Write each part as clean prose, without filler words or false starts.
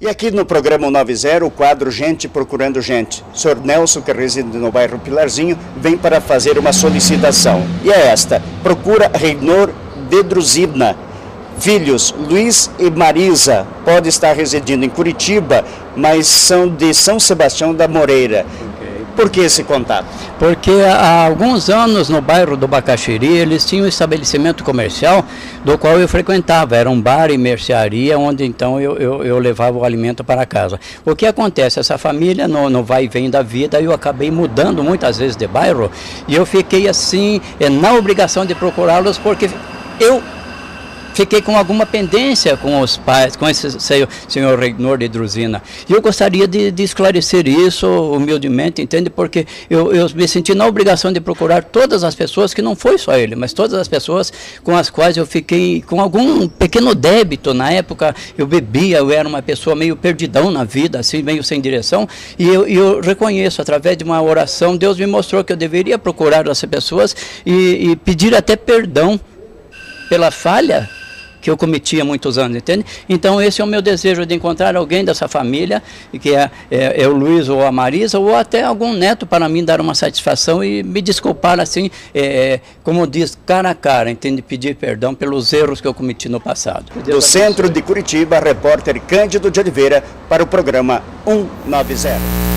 E aqui no programa 90, o quadro Gente Procurando Gente. O senhor Nelson, que reside no bairro Pilarzinho, vem para fazer uma solicitação. E é esta: procura Reinor de Drusina. Filhos, Luiz e Marisa, pode estar residindo em Curitiba, mas são de São Sebastião da Moreira. Por que esse contato? Porque há alguns anos no bairro do Bacaxiri eles tinham um estabelecimento comercial do qual eu frequentava, era um bar e mercearia onde então eu levava o alimento para casa. O que acontece? Essa família no vai e vem da vida, eu acabei mudando muitas vezes de bairro e eu fiquei assim na obrigação de procurá-los porque eu fiquei com alguma pendência com os pais, com esse senhor Reinor de Drusina. E eu gostaria de esclarecer isso humildemente, entende? Porque eu me senti na obrigação de procurar todas as pessoas, que não foi só ele, mas todas as pessoas com as quais eu fiquei com algum pequeno débito. Na época eu bebia, eu era uma pessoa meio perdidão na vida, assim, meio sem direção, e eu reconheço, através de uma oração, Deus me mostrou que eu deveria procurar essas pessoas e pedir até perdão pela falha que eu cometi há muitos anos, entende? Então esse é o meu desejo, de encontrar alguém dessa família, que é o Luiz ou a Marisa, ou até algum neto para mim dar uma satisfação e me desculpar assim, como diz, cara a cara, entende? Pedir perdão pelos erros que eu cometi no passado. Do centro de Curitiba, repórter Cândido de Oliveira para o programa 190.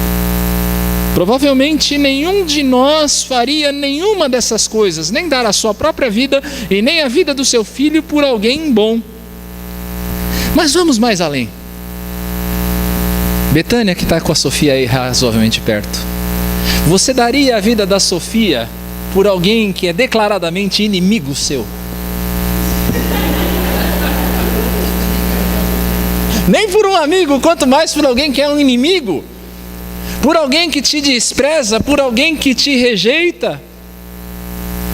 Provavelmente nenhum de nós faria nenhuma dessas coisas, nem dar a sua própria vida e nem a vida do seu filho por alguém bom. Mas vamos mais além. Betânia, que está com a Sofia aí razoavelmente perto. Você daria a vida da Sofia por alguém que é declaradamente inimigo seu? Nem por um amigo, quanto mais por alguém que é um inimigo. Por alguém que te despreza, por alguém que te rejeita.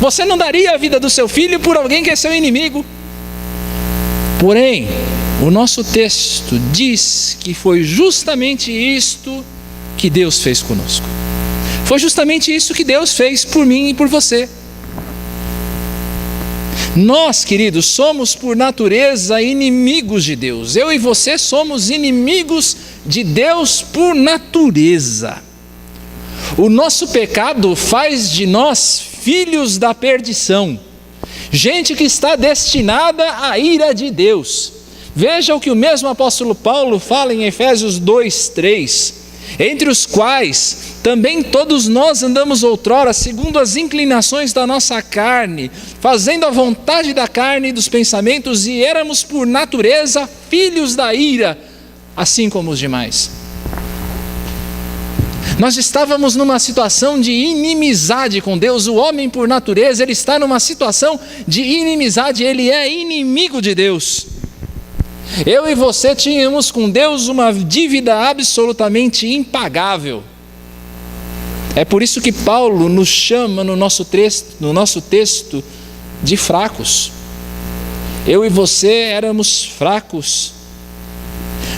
Você não daria a vida do seu filho por alguém que é seu inimigo. Porém, o nosso texto diz que foi justamente isto que Deus fez conosco. Foi justamente isso que Deus fez por mim e por você. Nós, queridos, somos por natureza inimigos de Deus. Eu e você somos inimigos de Deus por natureza. O nosso pecado faz de nós filhos da perdição, gente que está destinada à ira de Deus. Veja o que o mesmo apóstolo Paulo fala em Efésios 2:3, entre os quais também todos nós andamos outrora segundo as inclinações da nossa carne, fazendo a vontade da carne e dos pensamentos, e éramos por natureza filhos da ira, assim como os demais. Nós estávamos numa situação de inimizade com Deus. O homem por natureza, ele está numa situação de inimizade, ele é inimigo de Deus. Eu e você tínhamos com Deus uma dívida absolutamente impagável. É por isso que Paulo nos chama no nosso texto de fracos. Eu e você éramos fracos.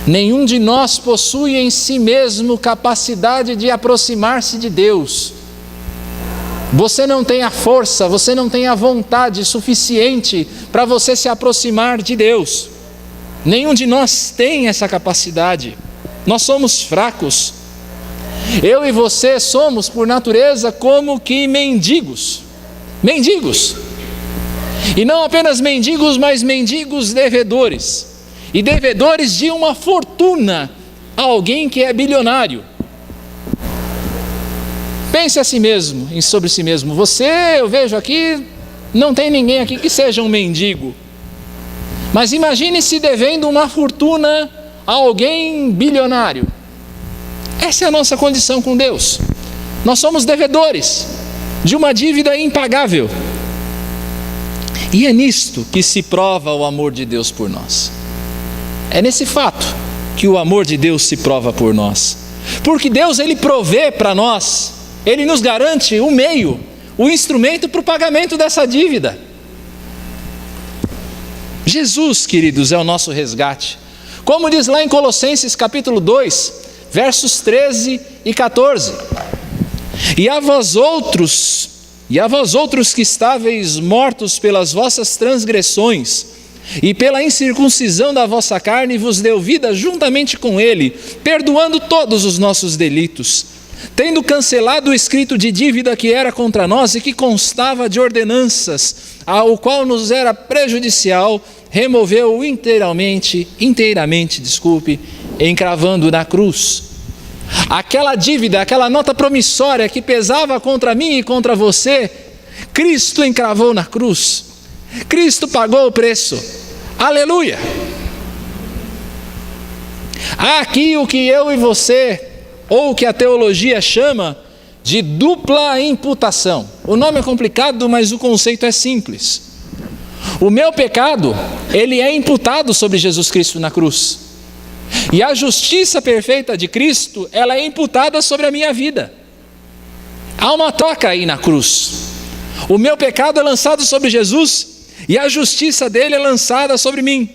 Nenhum de nós possui em si mesmo capacidade de aproximar-se de Deus. Você não tem a força, você não tem a vontade suficiente para você se aproximar de Deus. Nenhum de nós tem essa capacidade. Nós somos fracos. Eu e você somos, por natureza, como que mendigos. Mendigos. E não apenas mendigos, mas mendigos devedores. E devedores de uma fortuna a alguém que é bilionário. Pense a si mesmo, sobre si mesmo. Você, eu vejo aqui, não tem ninguém aqui que seja um mendigo. Mas imagine-se devendo uma fortuna a alguém bilionário. Essa é a nossa condição com Deus. Nós somos devedores de uma dívida impagável. E é nisto que se prova o amor de Deus por nós. É nesse fato que o amor de Deus se prova por nós. Porque Deus, ele provê para nós, ele nos garante o meio, o instrumento para o pagamento dessa dívida. Jesus, queridos, é o nosso resgate. Como diz lá em Colossenses capítulo 2, versos 13 e 14. E a vós outros que estáveis mortos pelas vossas transgressões e pela incircuncisão da vossa carne vos deu vida juntamente com ele, perdoando todos os nossos delitos, tendo cancelado o escrito de dívida que era contra nós e que constava de ordenanças, ao qual nos era prejudicial, removeu-o inteiramente, encravando na cruz. Aquela dívida, aquela nota promissória que pesava contra mim e contra você, Cristo encravou na cruz. Cristo pagou o preço. Aleluia! Há aqui o que eu e você, ou o que a teologia chama de dupla imputação. O nome é complicado, mas o conceito é simples. O meu pecado, ele é imputado sobre Jesus Cristo na cruz. E a justiça perfeita de Cristo, ela é imputada sobre a minha vida. Há uma troca aí na cruz. O meu pecado é lançado sobre Jesus e a justiça dele é lançada sobre mim.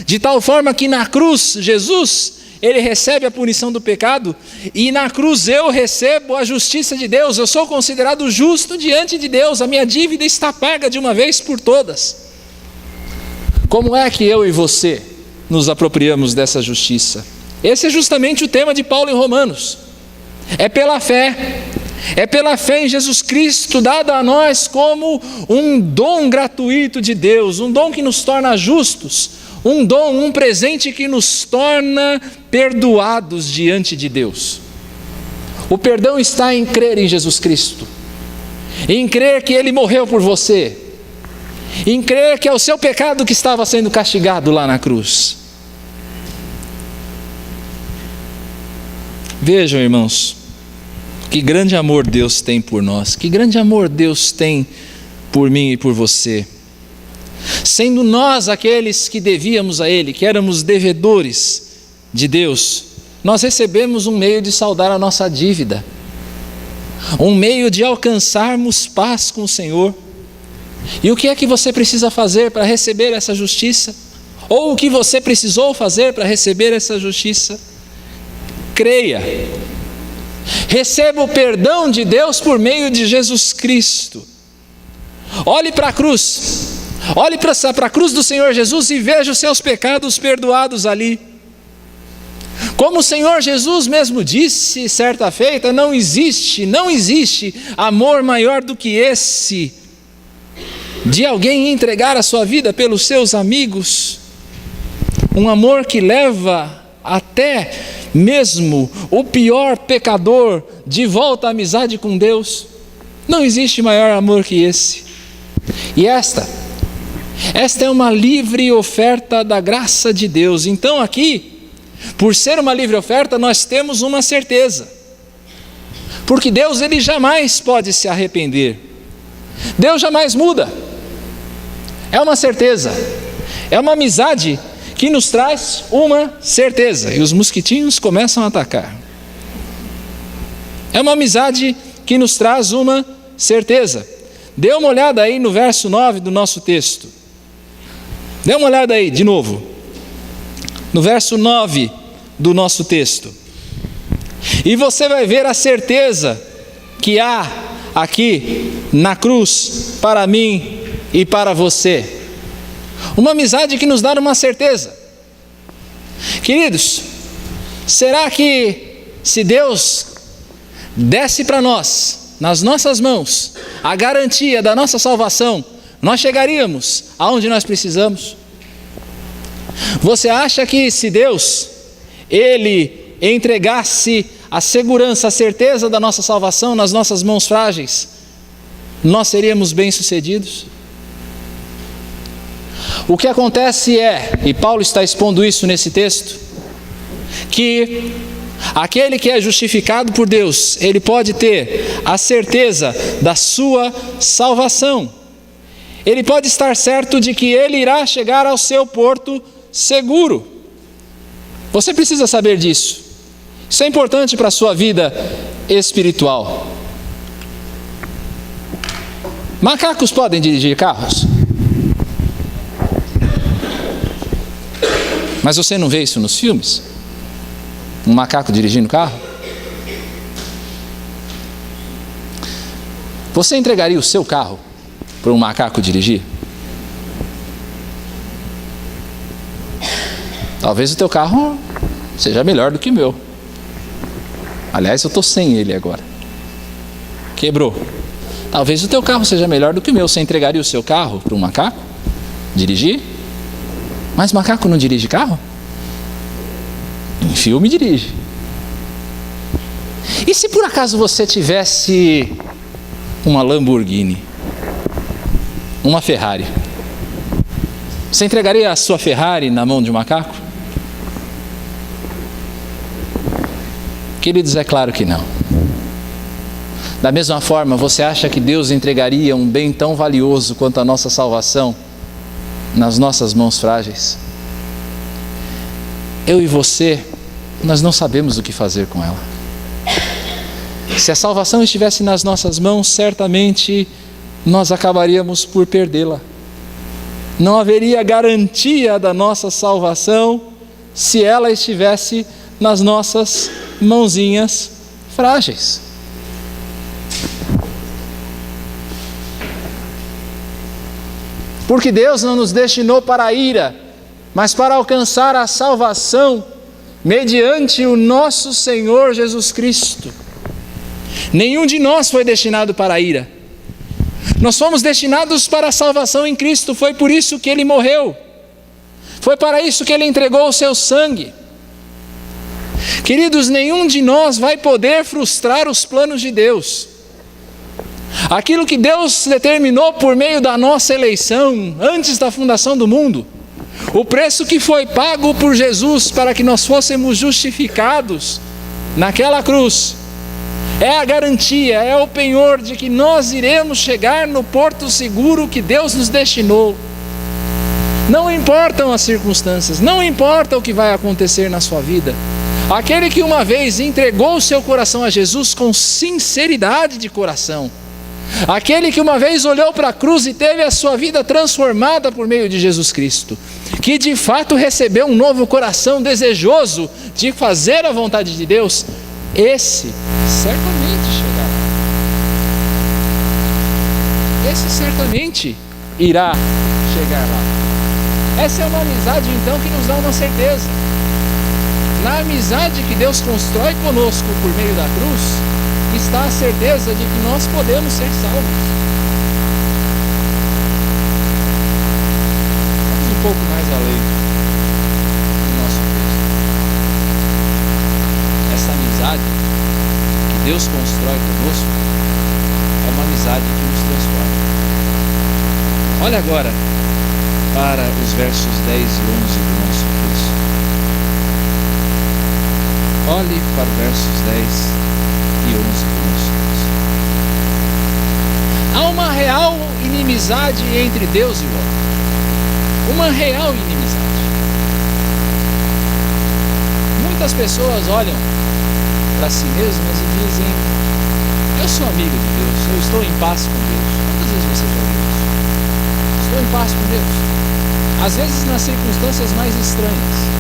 De tal forma que na cruz, Jesus, ele recebe a punição do pecado e na cruz eu recebo a justiça de Deus. Eu sou considerado justo diante de Deus. A minha dívida está paga de uma vez por todas. Como é que eu e você nos apropriamos dessa justiça? Esse é justamente o tema de Paulo em Romanos. É pela fé. É pela fé em Jesus Cristo, dada a nós como um dom gratuito de Deus, um dom que nos torna justos, um dom, um presente que nos torna perdoados diante de Deus. O perdão está em crer em Jesus Cristo, em crer que Ele morreu por você, em crer que é o seu pecado que estava sendo castigado lá na cruz. Vejam, irmãos, que grande amor Deus tem por nós, que grande amor Deus tem por mim e por você. Sendo nós aqueles que devíamos a Ele, que éramos devedores de Deus, nós recebemos um meio de saldar a nossa dívida, um meio de alcançarmos paz com o Senhor. E o que é que você precisa fazer para receber essa justiça? Ou o que você precisou fazer para receber essa justiça? Creia. Receba o perdão de Deus por meio de Jesus Cristo. Olhe para a cruz. Olhe para a cruz do Senhor Jesus e veja os seus pecados perdoados ali. Como o Senhor Jesus mesmo disse certa feita, não existe amor maior do que esse, de alguém entregar a sua vida pelos seus amigos. Um amor que leva até mesmo o pior pecador de volta à amizade com Deus. Não existe maior amor que esse. E esta é uma livre oferta da graça de Deus. Então aqui, por ser uma livre oferta, nós temos uma certeza. Porque Deus, ele jamais pode se arrepender. Deus jamais muda. É uma certeza. É uma amizade que nos traz uma certeza. E os mosquitinhos começam a atacar. É uma amizade que nos traz uma certeza. Dê uma olhada aí no verso 9 do nosso texto. Dê uma olhada aí, de novo. No verso 9 do nosso texto. E você vai ver a certeza que há aqui na cruz para mim e para você. Uma amizade que nos dá uma certeza. Queridos, será que se Deus desse para nós, nas nossas mãos, a garantia da nossa salvação, nós chegaríamos aonde nós precisamos? Você acha que se Deus, Ele entregasse a segurança, a certeza da nossa salvação nas nossas mãos frágeis, nós seríamos bem-sucedidos? O que acontece é, e Paulo está expondo isso nesse texto, que aquele que é justificado por Deus, ele pode ter a certeza da sua salvação. Ele pode estar certo de que ele irá chegar ao seu porto seguro. Você precisa saber disso. Isso é importante para a sua vida espiritual. Macacos podem dirigir carros? Mas você não vê isso nos filmes? Um macaco dirigindo carro? Você entregaria o seu carro para um macaco dirigir? Talvez o teu carro seja melhor do que o meu. Aliás, eu estou sem ele agora. Quebrou. Talvez o teu carro seja melhor do que o meu. Você entregaria o seu carro para um macaco dirigir? Mas macaco não dirige carro? Em filme dirige. E se por acaso você tivesse uma Lamborghini, uma Ferrari, você entregaria a sua Ferrari na mão de um macaco? Queridos, é claro que não. Da mesma forma, você acha que Deus entregaria um bem tão valioso quanto a nossa salvação nas nossas mãos frágeis? Eu e você, nós não sabemos o que fazer com ela. Se a salvação estivesse nas nossas mãos, certamente nós acabaríamos por perdê-la. Não haveria garantia da nossa salvação se ela estivesse nas nossas mãozinhas frágeis. Porque Deus não nos destinou para a ira, mas para alcançar a salvação mediante o nosso Senhor Jesus Cristo. Nenhum de nós foi destinado para a ira. Nós fomos destinados para a salvação em Cristo. Foi por isso que Ele morreu. Foi para isso que Ele entregou o seu sangue. Queridos, nenhum de nós vai poder frustrar os planos de Deus. Aquilo que Deus determinou por meio da nossa eleição, antes da fundação do mundo, o preço que foi pago por Jesus para que nós fôssemos justificados naquela cruz, é a garantia, é o penhor de que nós iremos chegar no porto seguro que Deus nos destinou. Não importam as circunstâncias, não importa o que vai acontecer na sua vida. Aquele que uma vez entregou o seu coração a Jesus com sinceridade de coração, aquele que uma vez olhou para a cruz e teve a sua vida transformada por meio de Jesus Cristo, que de fato recebeu um novo coração desejoso de fazer a vontade de Deus, esse certamente chegará. Esse certamente irá chegar lá. Essa é uma amizade então que nos dá uma certeza. Na amizade que Deus constrói conosco por meio da cruz, está a certeza de que nós podemos ser salvos. Vamos um pouco mais além do nosso texto. Essa amizade que Deus constrói conosco é uma amizade que nos transforma. Olha agora para os versos 10 e 11 do nosso texto. Olhe para os versos 10 e 11 do nosso texto. Há uma real inimizade entre Deus e o homem. Uma real inimizade. Muitas pessoas olham para si mesmas e dizem: eu sou amigo de Deus, eu estou em paz com Deus. Quantas vezes você já ouviu isso? Estou em paz com Deus. Às vezes nas circunstâncias mais estranhas.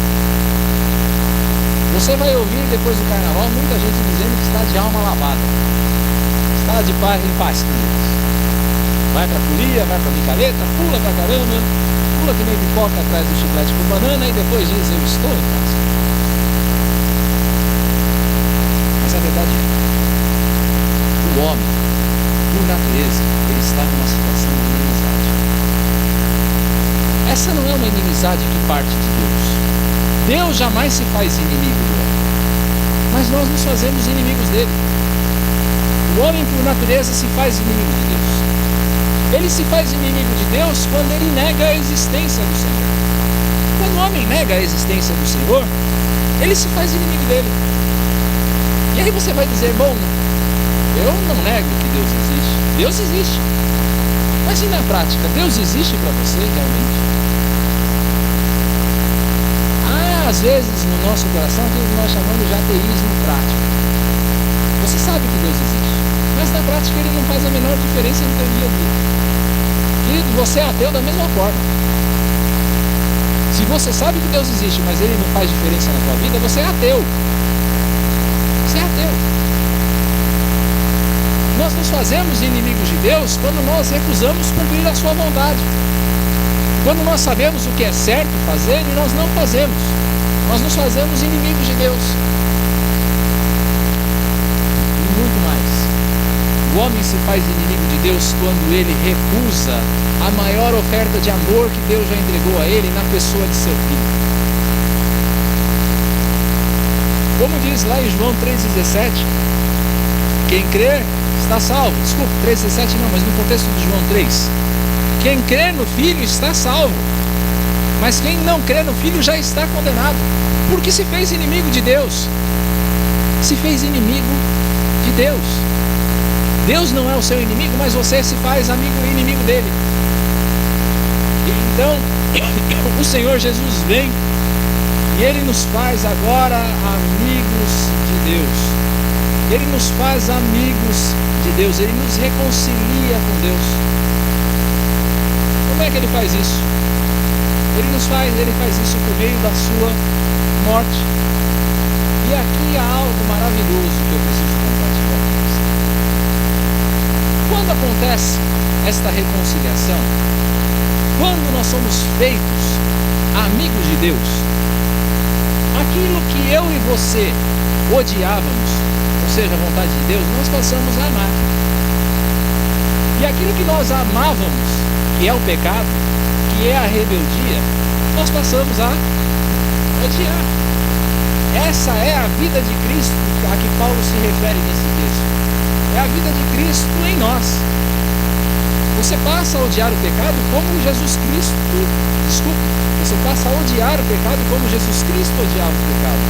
Você vai ouvir depois do carnaval muita gente dizendo que está de alma lavada, está de paz em paz com Deus. Vai para a folia, vai para a micareta, pula para caramba, pula que nem pipoca atrás do chiclete com banana e depois diz: eu estou em paz. Mas a verdade é, o homem, por natureza, ele está numa situação de inimizade. Essa não é uma inimizade que parte de Deus. Deus jamais se faz inimigo do homem, mas nós nos fazemos inimigos dele. O homem, por natureza, se faz inimigo de Deus. Ele se faz inimigo de Deus quando ele nega a existência do Senhor. Quando o homem nega a existência do Senhor, ele se faz inimigo dele. E aí você vai dizer: bom, eu não nego que Deus existe. Deus existe. Mas e na prática, Deus existe para você realmente? Às vezes no nosso coração aquilo que nós chamamos de ateísmo prático. Você sabe que Deus existe, mas na prática ele não faz a menor diferença no teu dia a dia. Querido, você é ateu da mesma forma. Se você sabe que Deus existe, mas ele não faz diferença na tua vida, você é ateu. Você é ateu. Nós nos fazemos inimigos de Deus quando nós recusamos cumprir a sua vontade. Quando nós sabemos o que é certo fazer e nós não fazemos. nós nos fazemos inimigos de Deus. E muito mais. O homem se faz inimigo de Deus quando ele recusa a maior oferta de amor que Deus já entregou a ele na pessoa de seu filho. Como diz lá em João 3,17, quem crer está salvo. Desculpa, 3,17 não, mas no contexto de João 3. Quem crê no Filho está salvo, mas quem não crê no Filho já está condenado, porque se fez inimigo de Deus. Se fez inimigo de Deus. Deus não é o seu inimigo, mas você se faz amigo e inimigo dele. E então, o Senhor Jesus vem e Ele nos faz agora amigos de Deus. Ele nos faz amigos de Deus. Ele nos reconcilia com Deus. Como é que Ele faz isso? Ele faz isso por meio da sua morte. E aqui há algo maravilhoso que eu preciso compartilhar com você. Quando acontece esta reconciliação, quando nós somos feitos amigos de Deus, aquilo que eu e você odiávamos, ou seja, a vontade de Deus, nós passamos a amar. E aquilo que nós amávamos, que é o pecado, que é a rebeldia, nós passamos a odiar. Essa é a vida de Cristo a que Paulo se refere nesse texto. É a vida de Cristo em nós. Você passa a odiar o pecado como Jesus Cristo, você passa a odiar o pecado como Jesus Cristo odiava o pecado.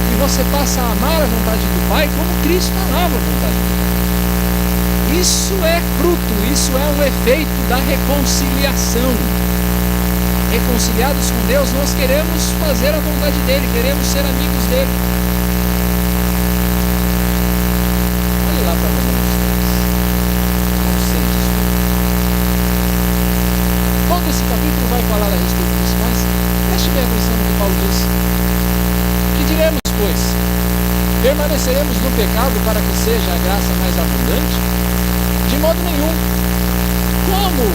E você passa a amar a vontade do Pai como Cristo amava a vontade do Pai. Isso é fruto, isso é um efeito da reconciliação. Reconciliados com Deus, nós queremos fazer a vontade dEle, queremos ser amigos dEle. Olhe lá para Romanos 3. Todo esse capítulo vai falar a respeito disso, mas preste bem atenção no que Paulo diz. Que diremos, pois? Permaneceremos no pecado para que seja a graça mais abundante? De modo nenhum. Como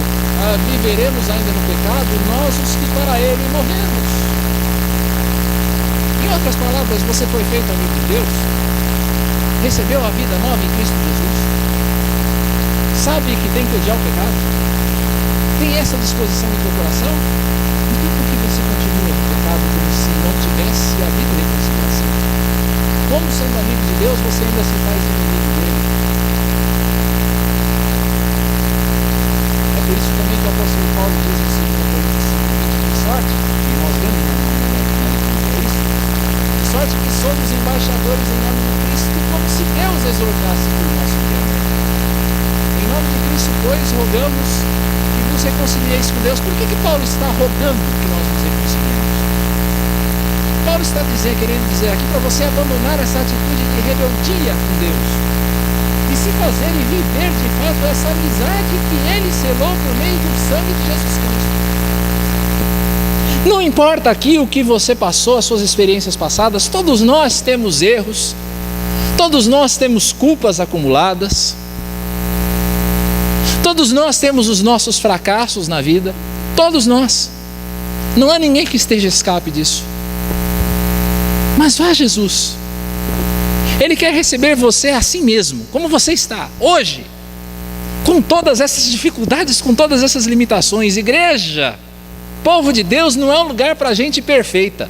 viveremos ainda no pecado, nós os que para ele morremos? Em outras palavras, você foi feito amigo de Deus, recebeu a vida nova em Cristo Jesus, sabe que tem que odiar o pecado, tem essa disposição no seu coração, então por que você continua no pecado como se não tivesse havido reconciliação? Como sendo amigo de Deus, você ainda se faz inimigo dele? Por isso também que o apóstolo Paulo diz em 2 Coríntios 5:20, de sorte, e nós vemos isso, de sorte que somos embaixadores em nome de Cristo, como se Deus exortasse por nosso intermédio. Em nome de Cristo, pois, rogamos que vos reconcilieis com Deus. Por que Paulo está rogando que nós nos reconciliemos? Paulo está querendo dizer aqui para você abandonar essa atitude de rebeldia com Deus e se fazer e viver de fato essa amizade que Ele selou por meio do sangue de Jesus Cristo. Não importa aqui o que você passou, as suas experiências passadas, todos nós temos erros, todos nós temos culpas acumuladas, todos nós temos os nossos fracassos na vida, todos nós. Não há ninguém que esteja escape disso. Mas vá a Jesus. Ele quer receber você assim mesmo, como você está, hoje, com todas essas dificuldades, com todas essas limitações. Igreja, povo de Deus, não é um lugar para gente perfeita.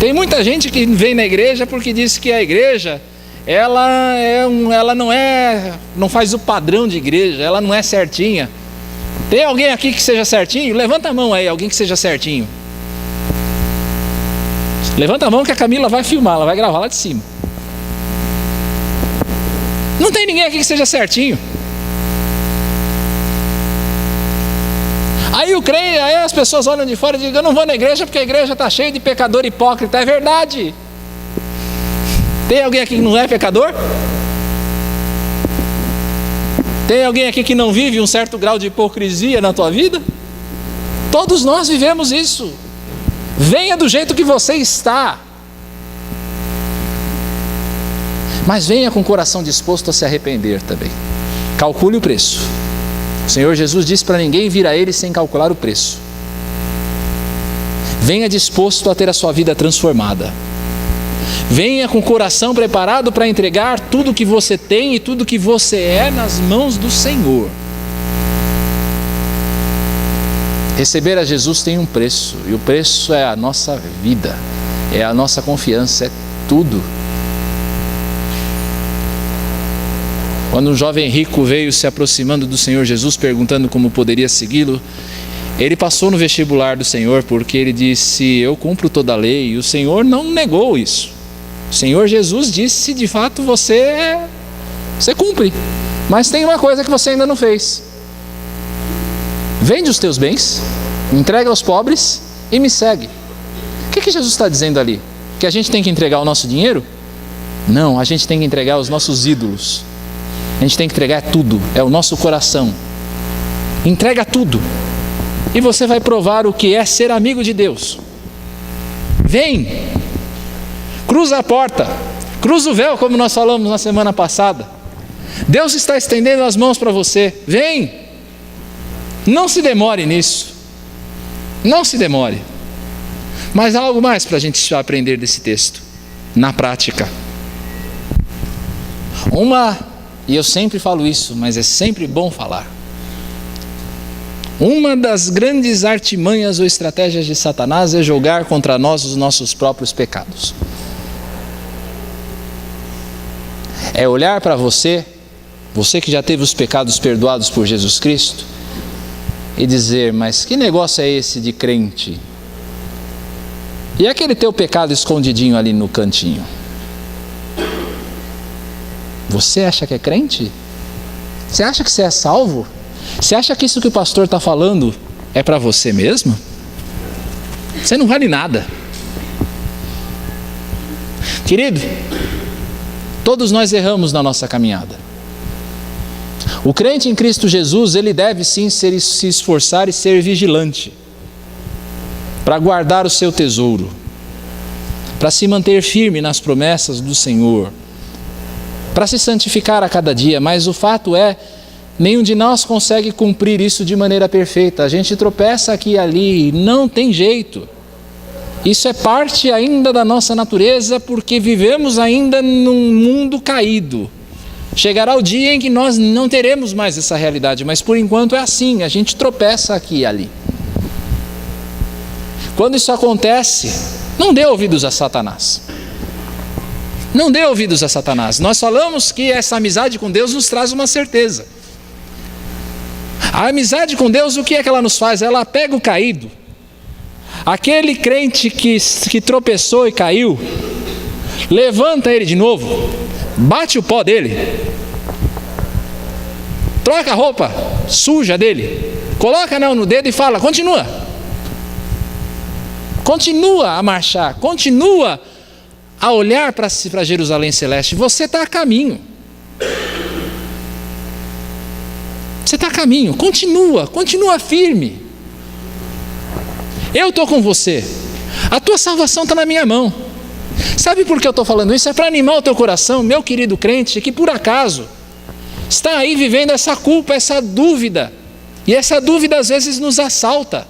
Tem muita gente que vem na igreja porque diz que a igreja, ela não faz o padrão de igreja, ela não é certinha. Tem alguém aqui que seja certinho? Levanta a mão aí, alguém que seja certinho. Levanta a mão que a Camila vai filmar, ela vai gravar lá de cima. Não tem ninguém aqui que seja certinho. Aí as pessoas olham de fora e dizem: eu não vou na igreja porque a igreja está cheia de pecador hipócrita. É verdade. Tem alguém aqui que não é pecador? Tem alguém aqui que não vive um certo grau de hipocrisia na tua vida? Todos nós vivemos isso. Venha do jeito que você está, mas venha com o coração disposto a se arrepender também. Calcule o preço. O Senhor Jesus disse para ninguém vir a Ele sem calcular o preço. Venha disposto a ter a sua vida transformada. Venha com o coração preparado para entregar tudo que você tem e tudo que você é nas mãos do Senhor. Receber a Jesus tem um preço, e o preço é a nossa vida, é a nossa confiança, é tudo. Quando um jovem rico veio se aproximando do Senhor Jesus, perguntando como poderia segui-lo, ele passou no vestibular do Senhor, porque ele disse: eu cumpro toda a lei, e o Senhor não negou isso. O Senhor Jesus disse: de fato você cumpre, mas tem uma coisa que você ainda não fez. Vende os teus bens, entrega aos pobres e me segue. O que Jesus está dizendo ali? Que a gente tem que entregar o nosso dinheiro? Não, a gente tem que entregar os nossos ídolos. A gente tem que entregar tudo, é o nosso coração. Entrega tudo e você vai provar o que é ser amigo de Deus. Vem, cruza a porta, cruza o véu, como nós falamos na semana passada. Deus está estendendo as mãos para você. Vem, não se demore nisso, não se demore. Mas há algo mais para a gente aprender desse texto, na prática. E eu sempre falo isso, mas é sempre bom falar. Uma das grandes artimanhas ou estratégias de Satanás é jogar contra nós os nossos próprios pecados. É olhar para você que já teve os pecados perdoados por Jesus Cristo, e dizer: mas que negócio é esse de crente? E aquele teu pecado escondidinho ali no cantinho? Você acha que é crente? Você acha que você é salvo? Você acha que isso que o pastor está falando é para você mesmo? Você não vale nada. Querido, todos nós erramos na nossa caminhada. O crente em Cristo Jesus, ele deve sim se esforçar e ser vigilante, para guardar o seu tesouro, para se manter firme nas promessas do Senhor, para se santificar a cada dia. Mas o fato é, nenhum de nós consegue cumprir isso de maneira perfeita. A gente tropeça aqui e ali, não tem jeito. Isso é parte ainda da nossa natureza, porque vivemos ainda num mundo caído. Chegará o dia em que nós não teremos mais essa realidade, mas por enquanto é assim, a gente tropeça aqui e ali. Quando isso acontece, não dê ouvidos a Satanás. Não dê ouvidos a Satanás. Nós falamos que essa amizade com Deus nos traz uma certeza. A amizade com Deus, o que é que ela nos faz? Ela pega o caído, aquele crente que tropeçou e caiu, levanta ele de novo, bate o pó dele, troca a roupa suja dele, coloca anel no dedo e fala: continua a marchar, continua a olhar para Jerusalém Celeste. Você está a caminho. Você está a caminho, continua firme. Eu estou com você. A tua salvação está na minha mão. Sabe por que eu estou falando isso? É para animar o teu coração, meu querido crente, que por acaso está aí vivendo essa culpa, essa dúvida. E essa dúvida às vezes nos assalta.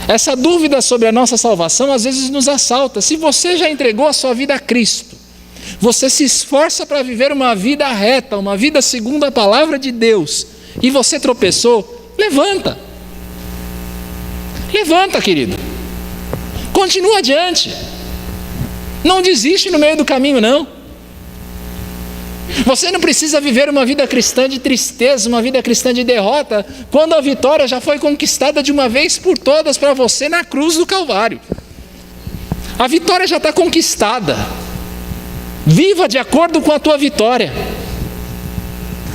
Essa dúvida sobre a nossa salvação às vezes nos assalta. Se você já entregou a sua vida a Cristo, você se esforça para viver uma vida reta, uma vida segundo a palavra de Deus, e você tropeçou, levanta, querido, continua adiante, não desiste no meio do caminho, não. Você não precisa viver uma vida cristã de tristeza, uma vida cristã de derrota, quando a vitória já foi conquistada de uma vez por todas para você na cruz do Calvário. A vitória já está conquistada. Viva de acordo com a tua vitória.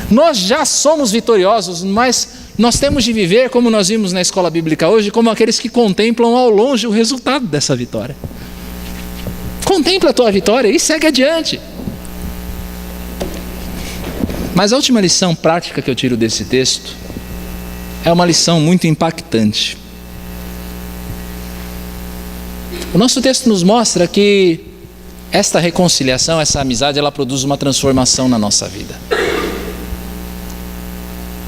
Nós já somos vitoriosos, mas nós temos de viver, como nós vimos na escola bíblica hoje, como aqueles que contemplam ao longe o resultado dessa vitória. Contempla a tua vitória e segue adiante. Mas a última lição prática que eu tiro desse texto é uma lição muito impactante. O nosso texto nos mostra que esta reconciliação, essa amizade, ela produz uma transformação na nossa vida.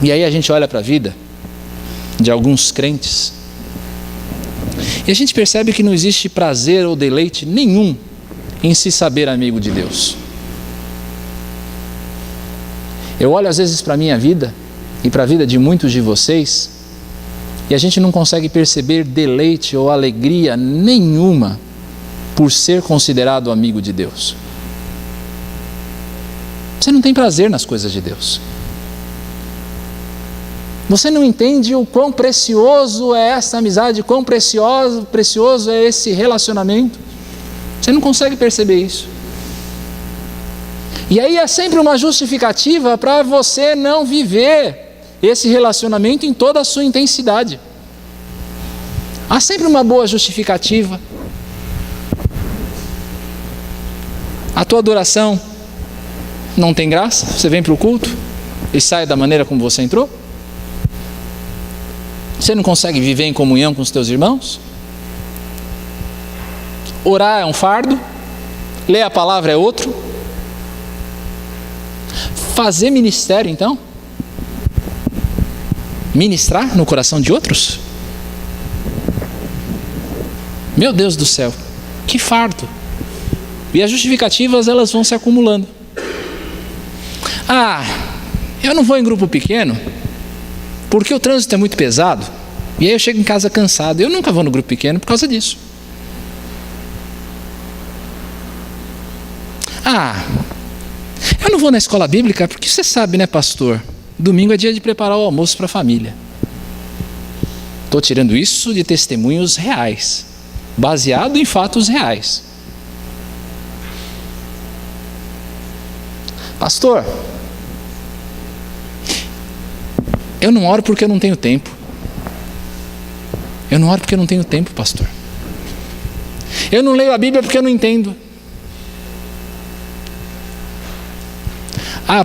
E aí a gente olha para a vida de alguns crentes E a gente percebe que não existe prazer ou deleite nenhum em se saber amigo de Deus. Eu olho às vezes para a minha vida e para a vida de muitos de vocês e a gente não consegue perceber deleite ou alegria nenhuma por ser considerado amigo de Deus. Você não tem prazer nas coisas de Deus. Você não entende o quão precioso é essa amizade, quão precioso é esse relacionamento. Você não consegue perceber isso. E aí é sempre uma justificativa para você não viver esse relacionamento em toda a sua intensidade. Há sempre uma boa justificativa. A tua adoração não tem graça? Você vem para o culto e sai da maneira como você entrou? Você não consegue viver em comunhão com os teus irmãos? Orar é um fardo, ler a palavra é outro. Fazer ministério, então? Ministrar no coração de outros? Meu Deus do céu, que fardo! E as justificativas, elas vão se acumulando. Eu não vou em grupo pequeno porque o trânsito é muito pesado e aí eu chego em casa cansado. Eu nunca vou no grupo pequeno por causa disso. Eu não vou na escola bíblica porque você sabe, né, pastor? Domingo é dia de preparar o almoço para a família. Estou tirando isso de testemunhos reais, baseado em fatos reais. Pastor, eu não oro porque eu não tenho tempo. Eu não oro porque eu não tenho tempo, pastor. Eu não leio a Bíblia porque eu não entendo.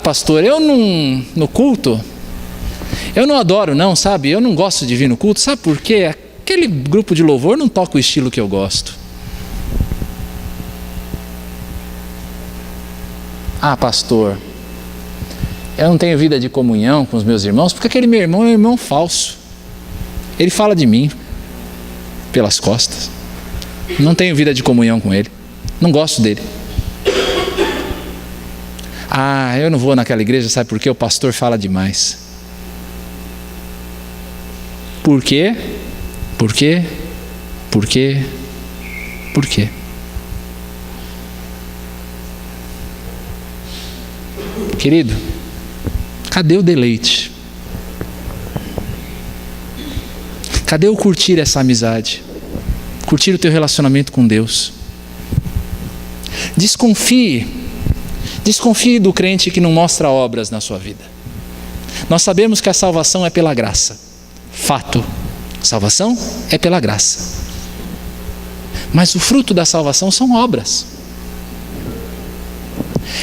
Pastor, eu não, no culto, eu não adoro não, sabe? Eu não gosto de vir no culto, sabe por quê? Aquele grupo de louvor não toca o estilo que eu gosto. Pastor, eu não tenho vida de comunhão com os meus irmãos, porque aquele meu irmão é um irmão falso. Ele fala de mim pelas costas. Não tenho vida de comunhão com ele. Não gosto dele. Eu não vou naquela igreja, sabe por quê? O pastor fala demais. Por quê? Por quê? Por quê? Por quê? Querido, cadê o deleite? Cadê o curtir essa amizade? Curtir o teu relacionamento com Deus? Desconfie do crente que não mostra obras na sua vida. Nós sabemos que a salvação é pela graça. Fato. Salvação é pela graça. Mas o fruto da salvação são obras.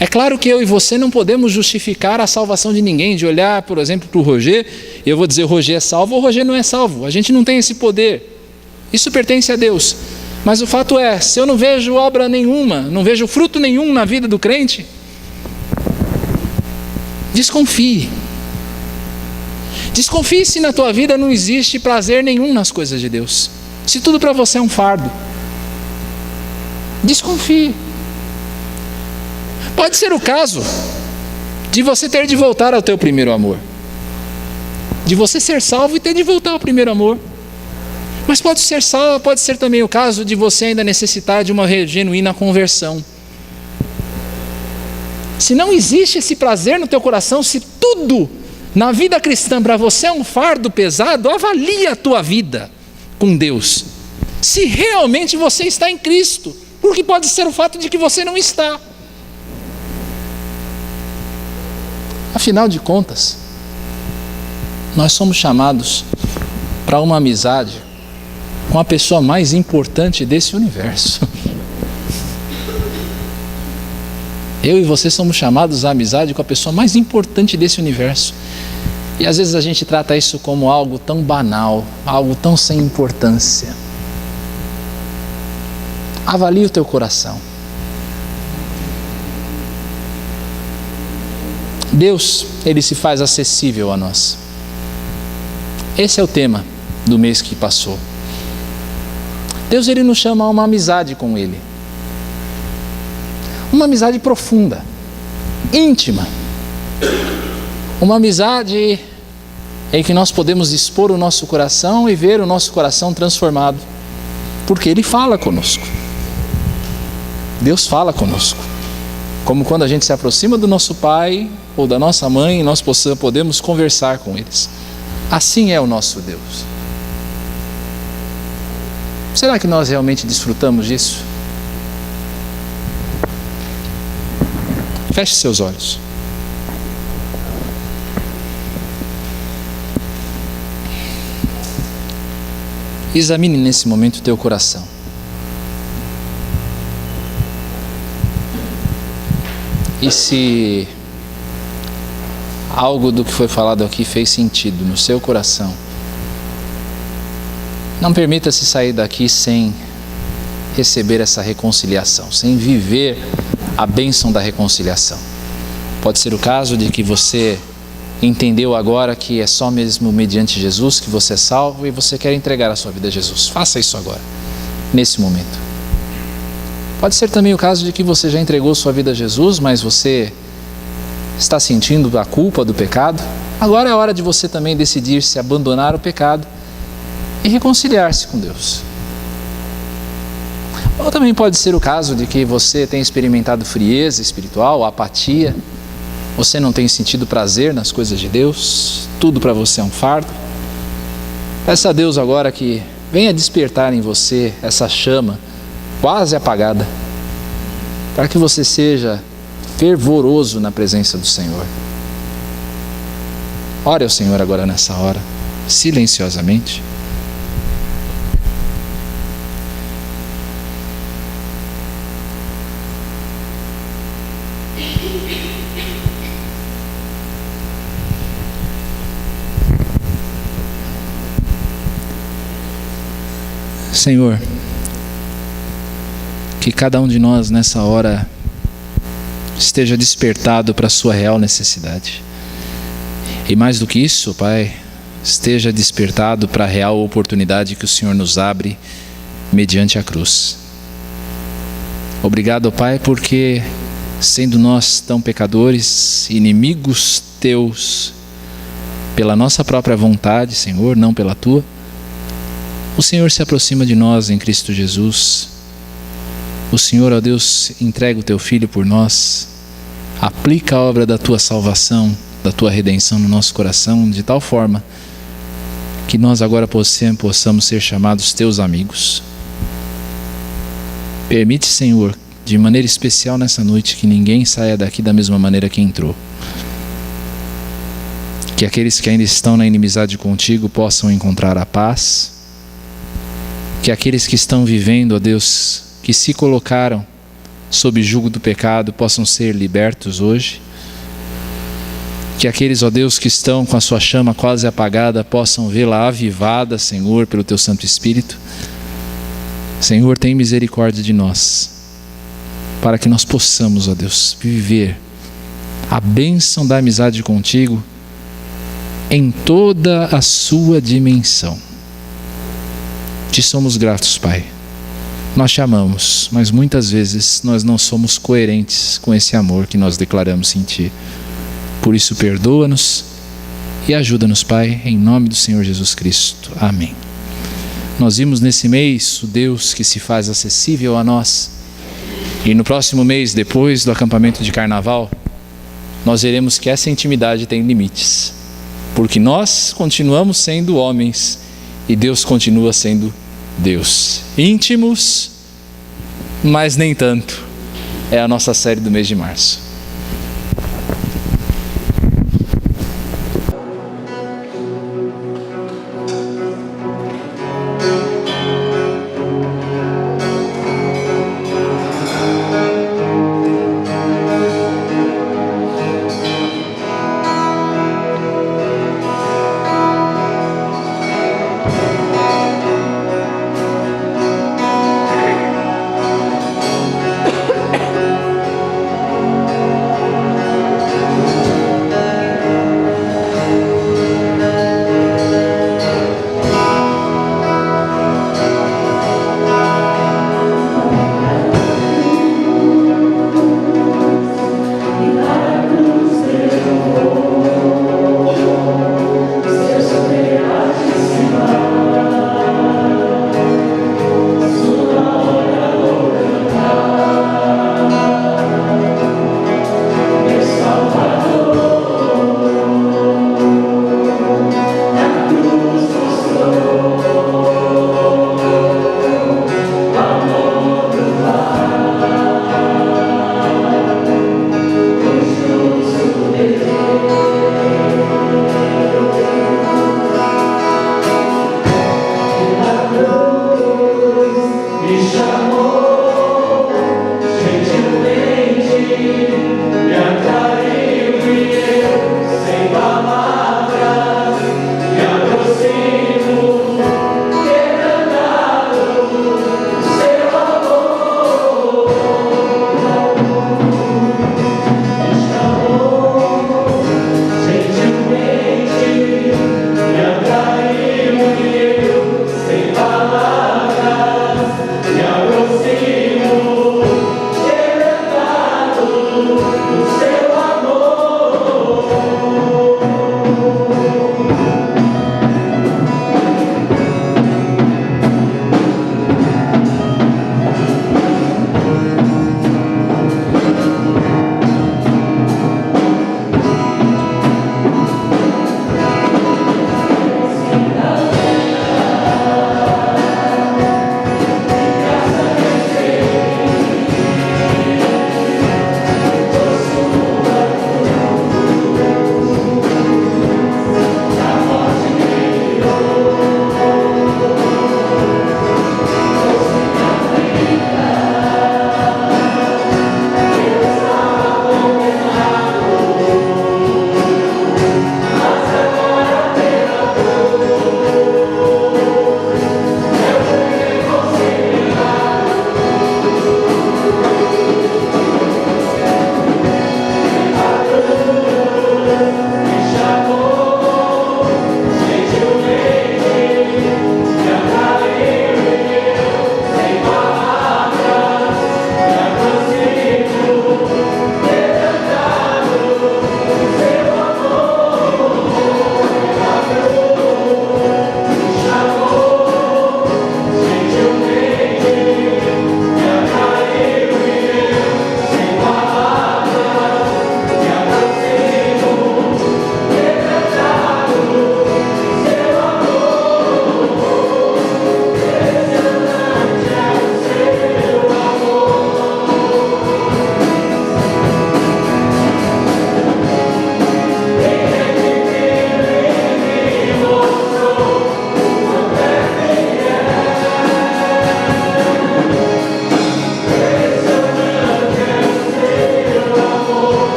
É claro que eu e você não podemos justificar a salvação de ninguém, de olhar, por exemplo, para o Roger, e eu vou dizer o Roger é salvo ou o Roger não é salvo. A gente não tem esse poder. Isso pertence a Deus. Mas o fato é, se eu não vejo obra nenhuma, não vejo fruto nenhum na vida do crente, desconfie. Desconfie se na tua vida não existe prazer nenhum nas coisas de Deus. Se tudo para você é um fardo. Desconfie. Pode ser o caso de você ter de voltar ao teu primeiro amor. De você ser salvo e ter de voltar ao primeiro amor. Mas pode ser também o caso de você ainda necessitar de uma genuína conversão. Se não existe esse prazer no teu coração, se tudo na vida cristã para você é um fardo pesado, avalie a tua vida com Deus. Se realmente você está em Cristo, porque pode ser o fato de que você não está. Afinal de contas, nós somos chamados para uma amizade com a pessoa mais importante desse universo. Eu e você somos chamados à amizade com a pessoa mais importante desse universo. E às vezes a gente trata isso como algo tão banal, algo tão sem importância. Avalie o teu coração. Deus, Ele se faz acessível a nós. Esse é o tema do mês que passou. Deus, Ele nos chama a uma amizade com Ele. Uma amizade profunda, íntima. Uma amizade em que nós podemos expor o nosso coração e ver o nosso coração transformado. Porque Ele fala conosco. Deus fala conosco. Como quando a gente se aproxima do nosso pai ou da nossa mãe, nós podemos conversar com eles. Assim é o nosso Deus. Será que nós realmente desfrutamos disso? Feche seus olhos. Examine nesse momento o teu coração. E se algo do que foi falado aqui fez sentido no seu coração, não permita-se sair daqui sem receber essa reconciliação, sem viver a bênção da reconciliação. Pode ser o caso de que você entendeu agora que é só mesmo mediante Jesus que você é salvo e você quer entregar a sua vida a Jesus. Faça isso agora, nesse momento. Pode ser também o caso de que você já entregou sua vida a Jesus, mas você está sentindo a culpa do pecado. Agora é hora de você também decidir se abandonar o pecado e reconciliar-se com Deus. Ou também pode ser o caso de que você tem experimentado frieza espiritual, apatia, você não tem sentido prazer nas coisas de Deus, tudo para você é um fardo. Peça a Deus agora que venha despertar em você essa chama quase apagada, para que você seja fervoroso na presença do Senhor. Ore ao Senhor agora nessa hora, silenciosamente. Senhor, que cada um de nós nessa hora esteja despertado para a sua real necessidade. E mais do que isso, Pai, esteja despertado para a real oportunidade que o Senhor nos abre mediante a cruz. Obrigado, Pai, porque sendo nós tão pecadores, inimigos teus, pela nossa própria vontade, Senhor, não pela tua, o Senhor se aproxima de nós em Cristo Jesus. O Senhor, ó Deus, entrega o teu Filho por nós, aplica a obra da tua salvação, da tua redenção no nosso coração, de tal forma que nós agora possamos ser chamados teus amigos. Permite, Senhor, de maneira especial nessa noite, que ninguém saia daqui da mesma maneira que entrou. Que aqueles que ainda estão na inimizade contigo possam encontrar a paz. Que aqueles que estão vivendo, ó Deus, que se colocaram sob jugo do pecado, possam ser libertos hoje. Que aqueles, ó Deus, que estão com a sua chama quase apagada, possam vê-la avivada, Senhor, pelo teu Santo Espírito. Senhor, tem misericórdia de nós, para que nós possamos, ó Deus, viver a bênção da amizade contigo em toda a sua dimensão. Te somos gratos, Pai. Nós te amamos, mas muitas vezes nós não somos coerentes com esse amor que nós declaramos em Ti. Por isso, perdoa-nos e ajuda-nos, Pai, em nome do Senhor Jesus Cristo. Amém. Nós vimos nesse mês o Deus que se faz acessível a nós. E no próximo mês, depois do acampamento de carnaval, nós veremos que essa intimidade tem limites. Porque nós continuamos sendo homens e Deus continua sendo Deus. Íntimos, mas nem tanto. É a nossa série do mês de março.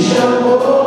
chamou.